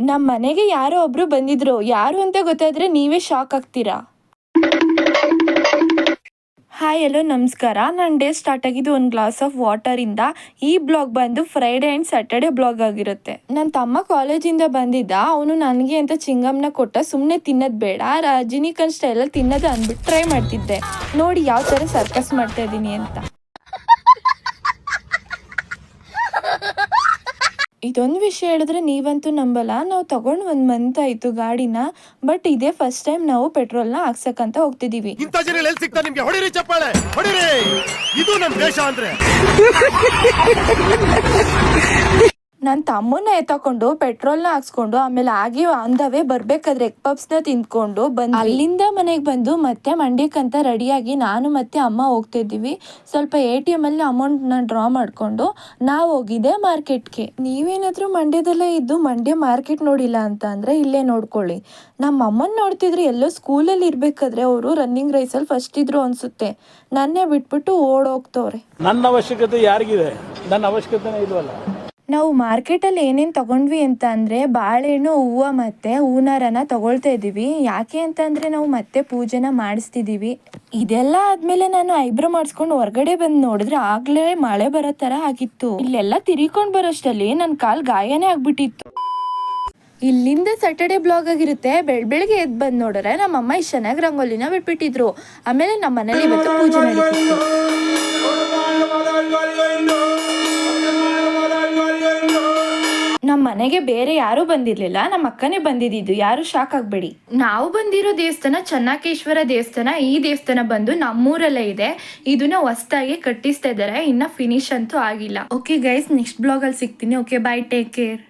ನಮ್ಮ ಮನೆಗೆ ಯಾರೋ ಒಬ್ರು ಬಂದಿದ್ರು, ಯಾರು ಅಂತ ಗೊತ್ತಾದ್ರೆ ನೀವೇ ಶಾಕ್ ಆಗ್ತೀರಾ. ಹಾಯ್ ಹಲೋ ನಮಸ್ಕಾರ. ನನ್ನ ಡೇ ಸ್ಟಾರ್ಟ್ ಆಗಿದ್ದು ಒಂದು ಗ್ಲಾಸ್ ಆಫ್ ವಾಟರಿಂದ. ಈ ಬ್ಲಾಗ್ ಬಂದು ಫ್ರೈಡೇ ಆ್ಯಂಡ್ ಸ್ಯಾಟರ್ಡೆ ಬ್ಲಾಗ್ ಆಗಿರುತ್ತೆ. ನನ್ನ ತಮ್ಮ ಕಾಲೇಜಿಂದ ಬಂದಿದ್ದ, ಅವನು ನನಗೆ ಅಂತ ಚಿಂಗಮ್ನ ಕೊಟ್ಟ. ಸುಮ್ಮನೆ ತಿನ್ನೋದು ಬೇಡ, ರಜನಿಕಾಂತ್ ಸ್ಟೈಲಲ್ಲಿ ತಿನ್ನೋದು ಅಂದ್ಬಿಟ್ಟು ಟ್ರೈ ಮಾಡ್ತಿದ್ದೆ. ನೋಡಿ ಯಾವ ಥರ ಸರ್ಕಸ್ ಮಾಡ್ತಾ ಇದ್ದೀನಿ ಅಂತ. ಇದೊಂದು ವಿಷಯ ಹೇಳಿದ್ರೆ ನೀವಂತೂ ನಂಬಲ್ಲ, ನಾವು ತಗೊಂಡು 1 ಮಂತ್ ಆಯಿತು ಗಾಡಿನ. ಬಟ್ ಇದೇ ಫಸ್ಟ್ ಟೈಮ್ ನಾವು ಪೆಟ್ರೋಲ್ನ ಹಾಕ್ಸಕ್ಕಂತ ಹೋಗ್ತಿದ್ದೀವಿ. ನನ್ನ ತಮ್ಮನ್ನ ಎತ್ತಕೊಂಡು ಪೆಟ್ರೋಲ್ನ ಹಾಕ್ಸ್ಕೊಂಡು ಆಮೇಲೆ ಆಗಿ ಅಂದವೇ ಬರ್ಬೇಕಾದ್ರೆ ಎಗ್ ಪಪ್ಸ್ನ ತಿಂದ್ಕೊಂಡು ಬಂದು ಅಲ್ಲಿಂದ ಮನೆಗೆ ಬಂದು ಮತ್ತೆ ಮಂಡ್ಯಕ್ಕಂತ ರೆಡಿಯಾಗಿ ನಾನು ಮತ್ತೆ ಅಮ್ಮ ಹೋಗ್ತಿದ್ದೀವಿ. ಸ್ವಲ್ಪ ATM ಅಲ್ಲಿ ಅಮೌಂಟ್ನ ಡ್ರಾ ಮಾಡಿಕೊಂಡು ನಾವು ಹೋಗಿದ್ದೆ ಮಾರ್ಕೆಟ್ಗೆ. ನೀವೇನಾದರೂ ಮಂಡ್ಯದಲ್ಲೇ ಇದ್ದು ಮಂಡ್ಯ ಮಾರ್ಕೆಟ್ ನೋಡಿಲ್ಲ ಅಂತ ಅಂದರೆ ಇಲ್ಲೇ ನೋಡ್ಕೊಳ್ಳಿ. ನಮ್ಮ ಅಮ್ಮನ ನೋಡ್ತಿದ್ರೆ ಎಲ್ಲೋ ಸ್ಕೂಲಲ್ಲಿ ಇರಬೇಕಾದ್ರೆ ಅವರು ರನ್ನಿಂಗ್ ರೇಸಲ್ಲಿ ಫಸ್ಟ್ ಇದ್ರು ಅನಿಸುತ್ತೆ. ನನ್ನೇ ಬಿಟ್ಬಿಟ್ಟು ಓಡೋಗ್ತವ್ರೆ. ನನ್ನ ಅವಶ್ಯಕತೆ ಯಾರಿಗಿದೆ? ನನ್ನ ಅವಶ್ಯಕತೆನೇ ಇಲ್ವಲ್ಲ. ನಾವು ಮಾರ್ಕೆಟಲ್ಲಿ ಏನೇನು ತೊಗೊಂಡ್ವಿ ಅಂತ ಅಂದರೆ ಬಾಳೆಹಣ್ಣು, ಹೂವು ಮತ್ತು ಹೂನಾರನ ತೊಗೊಳ್ತಾ ಇದ್ದೀವಿ. ಯಾಕೆ ಅಂತಂದರೆ ನಾವು ಮತ್ತೆ ಪೂಜೆನ ಮಾಡಿಸ್ತಿದ್ದೀವಿ. ಇದೆಲ್ಲ ಆದಮೇಲೆ ನಾನು ಐಬ್ರೋ ಮಾಡಿಸ್ಕೊಂಡು ಹೊರಗಡೆ ಬಂದು ನೋಡಿದ್ರೆ ಆಗಲೇ ಮಳೆ ಬರೋ ಥರ ಆಗಿತ್ತು. ಇಲ್ಲೆಲ್ಲ ತಿರ್ಕೊಂಡು ಬರೋಷ್ಟರಲ್ಲಿ ನನ್ನ ಕಾಲು ಗಾಯನೇ ಆಗಿಬಿಟ್ಟಿತ್ತು. ಇಲ್ಲಿಂದ ಸ್ಯಾಟರ್ಡೆ ಬ್ಲಾಗ್ ಆಗಿರುತ್ತೆ. ಬೆಳಗ್ಗೆ ಎದ್ದು ಬಂದು ನೋಡಿದ್ರೆ ನಮ್ಮಮ್ಮ ಇಷ್ಟು ಚೆನ್ನಾಗಿ ರಂಗೋಲಿನ ಬಿಟ್ಬಿಟ್ಟಿದ್ರು. ಆಮೇಲೆ ನಮ್ಮ ಮನೇಲಿ ಇವತ್ತು ಪೂಜೆ ನಡೀತಿತ್ತು. ನಮ್ಮ ಮನೆಗೆ ಬೇರೆ ಯಾರೂ ಬಂದಿರಲಿಲ್ಲ, ನಮ್ಮ ಅಕ್ಕನೇ ಬಂದಿದ್ದು. ಯಾರು ಶಾಕ್ ಆಗಬೇಡಿ. ನಾವು ಬಂದಿರೋ ದೇವಸ್ಥಾನ ಚೆನ್ನಕೇಶ್ವರ ದೇವಸ್ಥಾನ. ಈ ದೇವಸ್ಥಾನ ಬಂದು ನಮ್ಮೂರಲ್ಲೇ ಇದೆ. ಇದನ್ನ ಹೊಸದಾಗಿ ಕಟ್ಟಿಸ್ತಾ ಇದ್ದಾರೆ, ಇನ್ನ ಫಿನಿಶ್ ಅಂತೂ ಆಗಿಲ್ಲ. ಓಕೆ ಗೈಸ್, ನೆಕ್ಸ್ಟ್ ಬ್ಲಾಗಲ್ಲಿ ಸಿಗ್ತೀನಿ. Okay, by, take care.